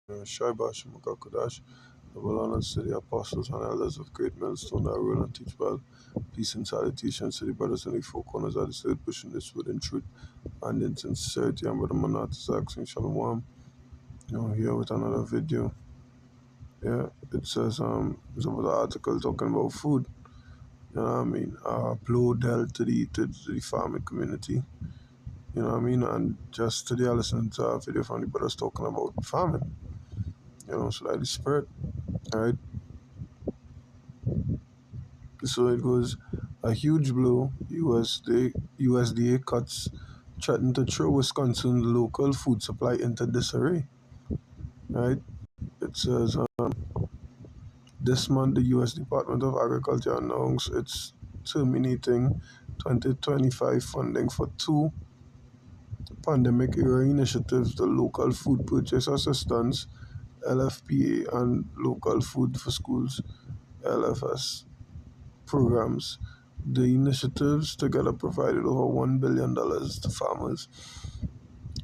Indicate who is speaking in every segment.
Speaker 1: Shaiba Shimakakudash, the Walanas to the apostles and elders of Great Millstone that rule and teach well. Peace and salutations to the brothers and the four corners of the state, pushing this word in truth and in sincerity. And Brother Manat is asking Shalom. Here with another video. Yeah, it says it's about the article talking about food. You know what I mean? Blow dealt to the farming community. You know what I mean? And just today I listened to a video from the brothers talking about farming. So that is spread. Alright. So it goes a huge blow. USDA cuts threaten to throw Wisconsin's local food supply into disarray. Right? It says this month the U.S. Department of Agriculture announced it's terminating 2025 funding for two pandemic era initiatives: the Local Food Purchase Assistance (LFPA) and Local Food for Schools (LFS) programs. The initiatives together provided over $1 billion to farmers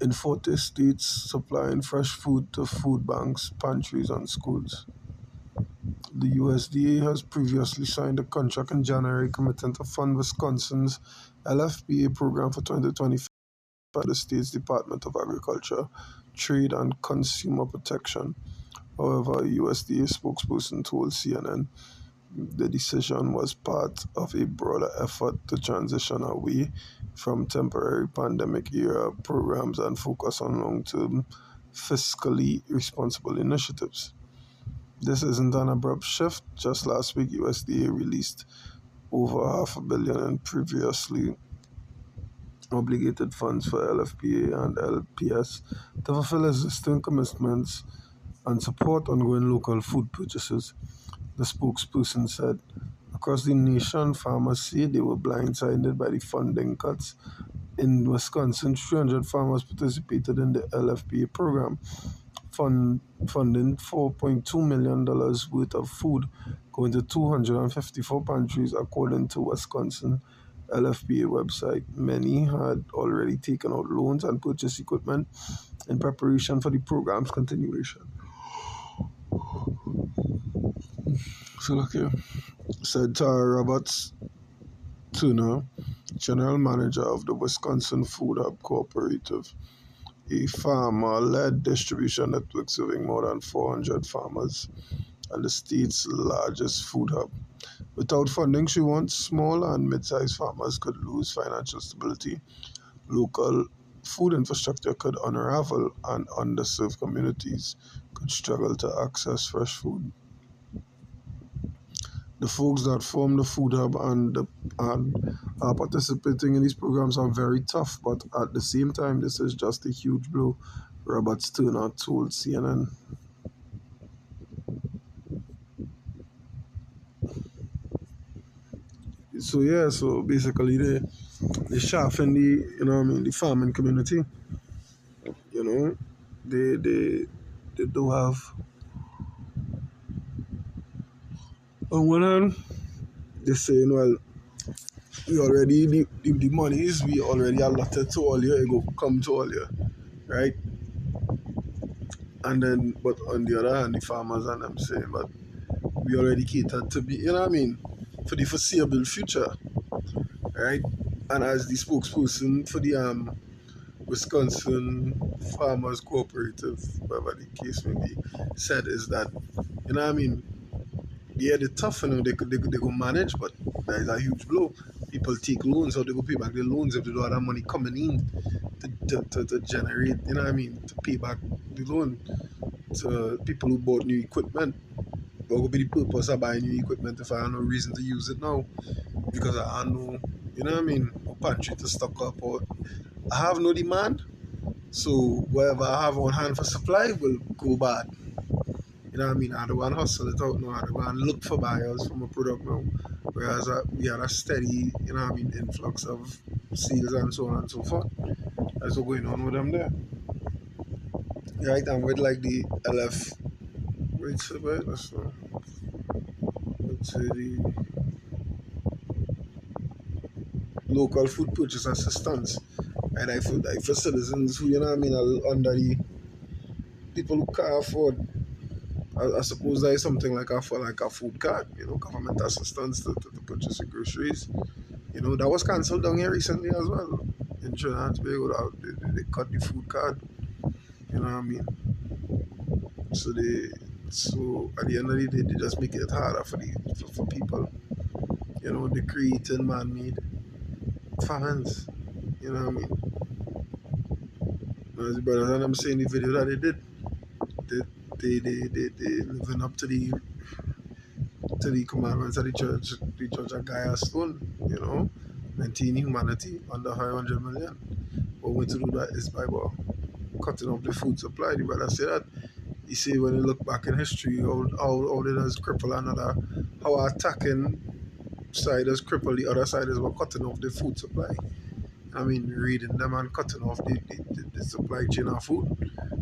Speaker 1: in 40 states, supplying fresh food to food banks, pantries, and schools. The USDA has previously signed a contract in January committing to fund Wisconsin's LFPA program for 2025 by the state's Department of Agriculture, Trade, and Consumer Protection. However, a USDA spokesperson told CNN the decision was part of a broader effort to transition away from temporary pandemic-era programs and focus on long-term, fiscally responsible initiatives. This isn't an abrupt shift. Just last week, USDA released over $500 million in previously obligated funds for LFPA and LPS to fulfill existing commitments and support ongoing local food purchases, the spokesperson said. Across the nation, farmers say they were blindsided by the funding cuts. In Wisconsin, 300 farmers participated in the LFPA program, funding $4.2 million worth of food going to 254 pantries, according to Wisconsin LFPA website. Many had already taken out loans and purchased equipment in preparation for the program's continuation. So look here, said Tara Roberts Turner, general manager of the Wisconsin Food Hub Cooperative, a farmer-led distribution network serving more than 400 farmers and the state's largest food hub. Without funding, she wants small and mid-sized farmers could lose financial stability. Local food infrastructure could unravel, and underserved communities could struggle to access fresh food. The folks that form the food hub and are participating in these programs are very tough, but at the same time, this is just a huge blow, Robert Turner told CNN. So basically they sharpen the farming community. You know, they do have, on one hand, they're saying, well, we already the monies we already allotted to all year, it go come to all year, right? And then, but on the other hand, the farmers and them saying, but we already catered to be, for the foreseeable future, right? And as the spokesperson for the Wisconsin Farmers Cooperative, whatever the case may be, said is that, yeah, they're tough, they go manage, but there is a huge blow. People take loans, or they go pay back their loans if they don't have that money coming in to generate, to pay back the loan to people who bought new equipment. What would be the purpose of buying new equipment if I have no reason to use it now? Because I have no, no pantry to stock up, or I have no demand. So whatever I have on hand for supply will go bad. I don't want to hustle it out now. I don't want to look for buyers for my product now. Whereas we had a steady, influx of sales and so on and so forth. That's what's going on with them there. Right, and with like the LF, let's say the local food purchase assistance. And I feel like for citizens who, are under the people who can't afford, I suppose there is something like a food card, government assistance to purchase the groceries. That was cancelled down here recently as well. In Trinidad and Tobago, they cut the food card. You know what I mean? So at the end of the day, they just make it harder for people. They creating man-made famines. You know what I mean? As the brothers and I'm saying the video that they did, they living up to the commandments of the judge of Gms.S.O.T.E, maintain humanity under 500 million. One way to do that is by cutting off the food supply. The brother say that. He say when you look back in history, how they does cripple another, how attacking side has crippled the other side is by cutting off the food supply. I mean, reading them and cutting off the supply chain of food.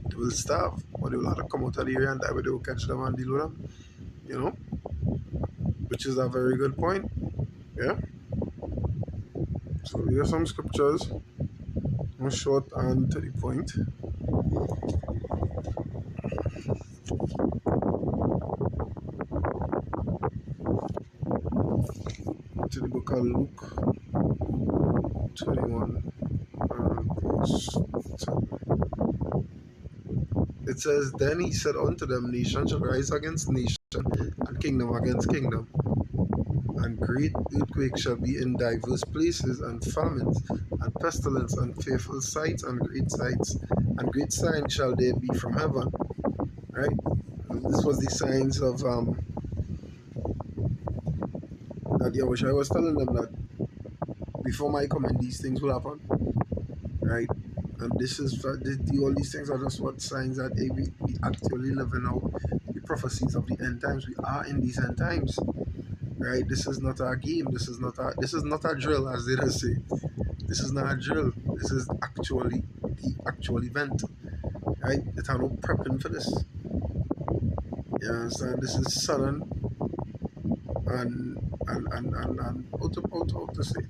Speaker 1: They will starve, but they will have to come out of the area and die, but they will catch them and deal with them, you know, which is a very good point. Yeah. So here are some scriptures, short and to the point. To the book of Luke 21 verse 10. It says, Then he said unto them, Nation shall rise against nation, and kingdom against kingdom. And great earthquakes shall be in diverse places, and famines, and pestilence, and fearful sights, and great signs shall there be from heaven. Right? And this was the signs of that Yahushua was telling them that before my coming, these things will happen. Right? And this is all these things are just what signs that we actually living out the prophecies of the end times. We are in these end times. Right? This is not a game. This is not a drill, as they just say. This is not a drill. This is actually the actual event. Right? It's no prepping for this. You understand? This is sudden and how to say.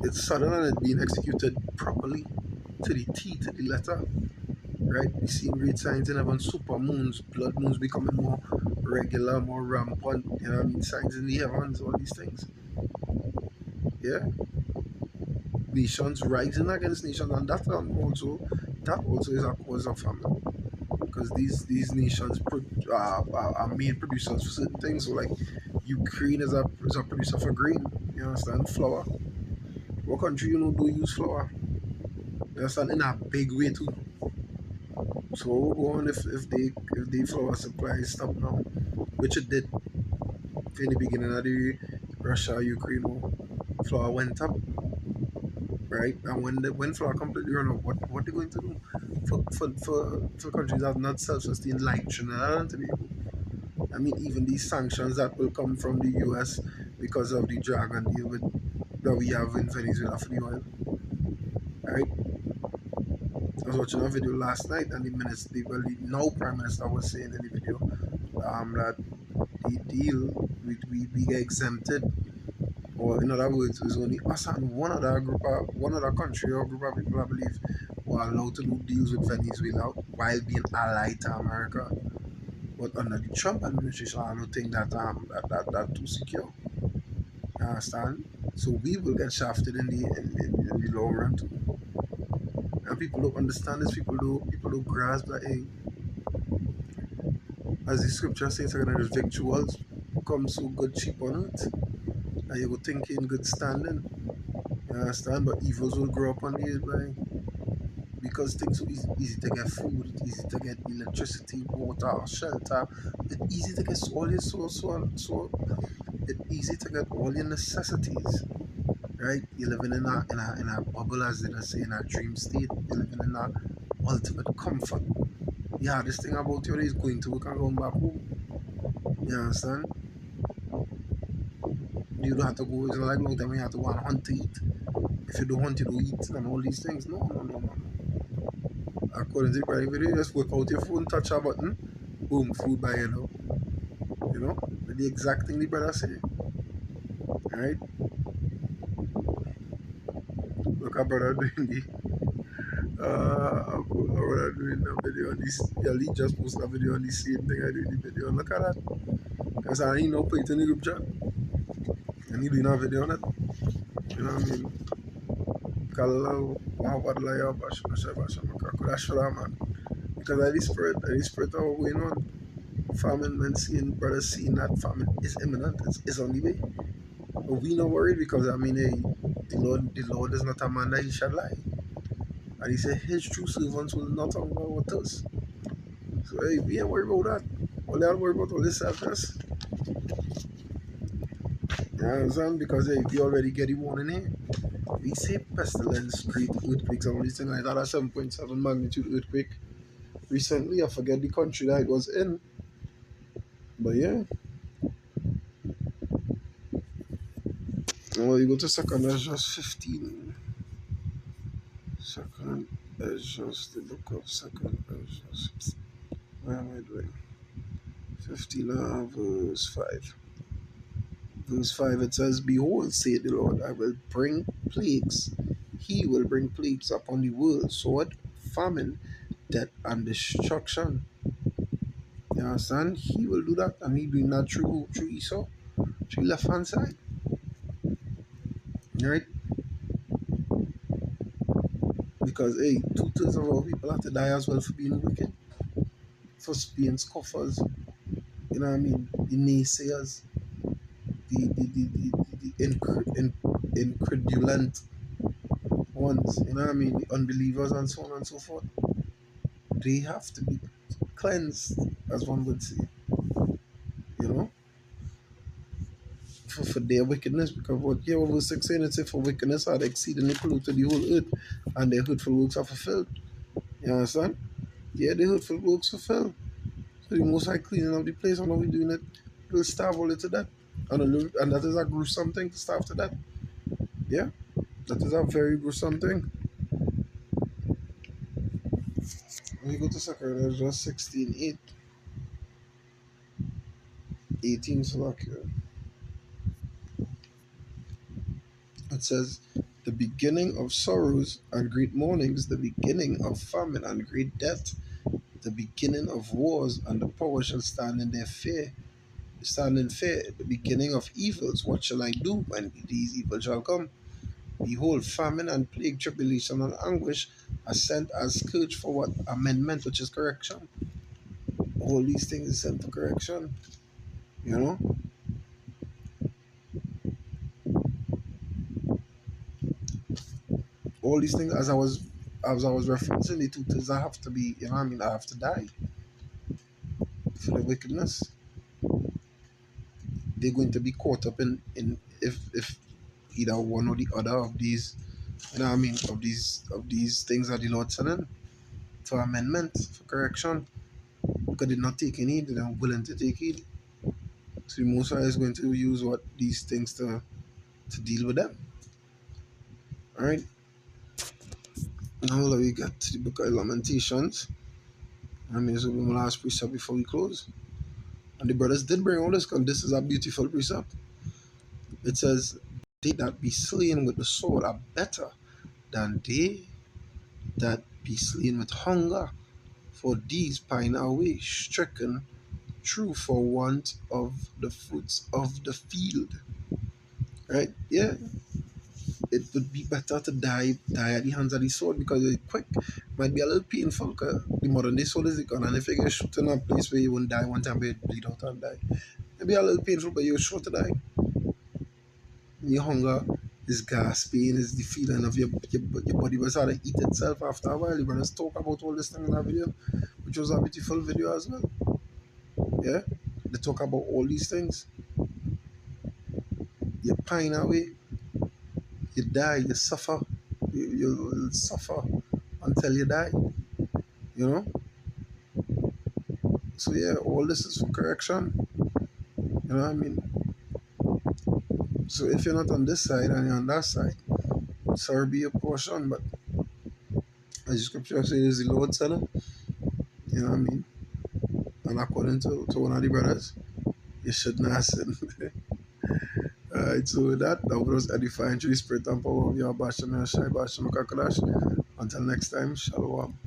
Speaker 1: It's sudden and it's being executed properly to the T, to the letter. Right? We see great signs in heaven, super moons, blood moons becoming more regular, more rampant, signs in the heavens, all these things. Yeah. Nations rising against nations, and that also is a cause of famine. Because these nations are main producers for certain things. So like Ukraine is a producer for grain, you understand, flour. What country do use flour? You understand, in a big way too. So what will go on if the flour supply stop now, which it did in the beginning of the Russia Ukraine war. Flour went up, right? And when flour completely run out, what they going to do for countries that are not self-sustained like Trinidad and Tobago? I mean, even these sanctions that will come from the US because of the dragon deal that we have in Venezuela for the oil, right? I was watching a video last night, and the now Prime Minister was saying in the video that the deal we get exempted, or in other words, it's only us and one other country or group of people, I believe, were allowed to do deals with Venezuela while being allied to America. But under the Trump administration, I don't think that too secure. You understand? So we will get shafted in the long run too. And people don't understand this. People don't grasp that. Hey, as the scripture says, the victuals come so good cheap on it, and you go think in good standing. You understand? But evils will grow up on the earth, right? Because things are easy to get food, it's easy to get electricity, water, shelter. It's easy to get all your so it's easy to get all your necessities. Right? You're living in a bubble, as they say, in a dream state. You're living in a ultimate comfort. Yeah, this thing about you is going to work and going back home. You understand? You don't have to go, it's not like long time you have to go and hunt to eat. If you don't hunt, you don't eat and all these things. No, no, no, no. According to the private video, you just whip out your phone, touch a button, boom, food by you know. You know? The exact thing the brother say. Alright? Look at brother doing I was doing a video on this. Elite just posted a video on the same thing I did in the video. Look at that. Because I ain't no put it in the group chat. And he doing a video on it. You know what I mean? Kalau what like your bash, crash for that man. Because I the spirit of what going on. Famine, man, seeing brothers seeing that famine is imminent. It's on the way. But we not worried because I mean, hey, the Lord is not a man that he shall lie. And he said his true servants will not hunger with us. So hey, we ain't worried about that. All they are worried about all this selfness. You understand? Because hey, we already get the warning here. We say pestilence, great earthquakes, and all these things like that. A 7.7 magnitude earthquake recently. I forget the country that it was in. But yeah. Well, you go to second, that's just 15. Second is just the book of second is just. Where am I doing? 15 verse 5. Verse 5 it says, behold, saith the Lord, I will bring plagues. He will bring plagues upon the world, sword, famine, death, and destruction. You understand? He will do that, and he doing that through Esau, through left hand side. Right? Because hey, two-thirds of our people have to die as well for being wicked, for being scoffers, you know what I mean? The naysayers, the incredulent ones, you know what I mean? The unbelievers and so on and so forth. They have to be cleansed, as one would say, you know, for their wickedness. Because what here verse 6 saying, it says, for wickedness had exceedingly polluted the whole earth, and their hurtful works are fulfilled. You understand? Yeah, the hurtful works fulfilled. So the most high cleaning of the place, and how we doing it, we'll starve all it to death. And that is a gruesome thing to starve to death. Yeah, that is a very gruesome thing. When you go to Zechariah, just 16:8, 18 Slovakia. It says, the beginning of sorrows and great mournings, the beginning of famine and great death, the beginning of wars, and the power shall stand in their fear. Stand in fear, the beginning of evils. What shall I do when these evils shall come? Behold, famine and plague, tribulation and anguish are sent as scourge for what? Amendment, which is correction. All these things is sent for correction. You know? All these things, as I was referencing, the two things I have to be, you know what I mean, I have to die for the wickedness. They're going to be caught up in if either one or the other of these, you know what I mean, of these things that the Lord sending for amendment, for correction. Because they're not taking heed, they're not willing to take heed. So the Most High is going to use what these things to deal with them. Alright. Now we get to the book of Lamentations. I mean, this will be my last precept before we close. And the brothers did bring all this, because this is a beautiful precept. It says, they that be slain with the sword are better than they that be slain with hunger, for these pine away, stricken through for want of the fruits of the field. Right? Yeah. It would be better to die at the hands of the sword, because it's quick. Might be a little painful, because the modern day sword is the gun, and if you get shot in a place where you won't die one time, but you bleed out and die. It'd be a little painful, but you're sure to die. Your hunger is gasping, is the feeling of your body was how to eat itself after a while. You better talk about all this thing in that video, which was a beautiful video as well. Yeah? They talk about all these things. You pine away, you die, you suffer. You suffer until you die. You know? So yeah, all this is for correction. You know what I mean? So if you're not on this side and you're on that side, sorry be your portion, but as the scripture says, the Lord said it. You know what I mean? And according to one of the brothers, you should not sin. Alright, so with that was edifying through the spirit and power of your Basham Shai Basham Kakadash. Until next time, shalom.